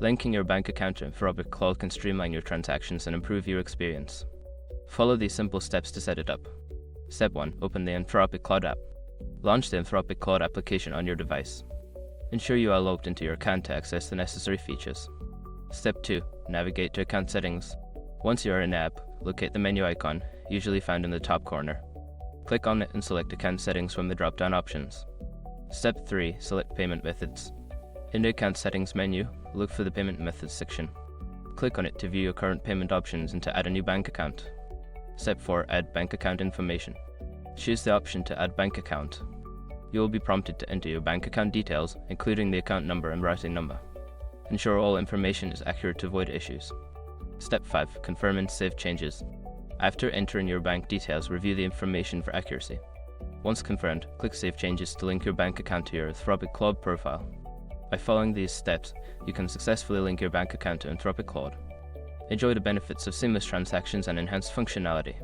Linking your bank account to Anthropic Claude can streamline your transactions and improve your experience. Follow these simple steps to set it up. Step 1. Open the Anthropic Claude app. Launch the Anthropic Claude application on your device. Ensure you are logged into your account to access the necessary features. Step 2. Navigate to account settings. Once you are in the app, locate the menu icon, usually found in the top corner. Click on it and select account settings from the drop-down options. Step 3. Select payment methods. In the account settings menu, look for the payment methods section. Click on it to view your current payment options and to add a new bank account. Step 4. Add bank account information. Choose the option to add bank account. You will be prompted to enter your bank account details, including the account number and routing number. Ensure all information is accurate to avoid issues. Step 5. Confirm and save changes. After entering your bank details, review the information for accuracy. Once confirmed, click Save Changes to link your bank account to your Anthropic Claude profile. By following these steps, you can successfully link your bank account to Anthropic Claude. Enjoy the benefits of seamless transactions and enhanced functionality.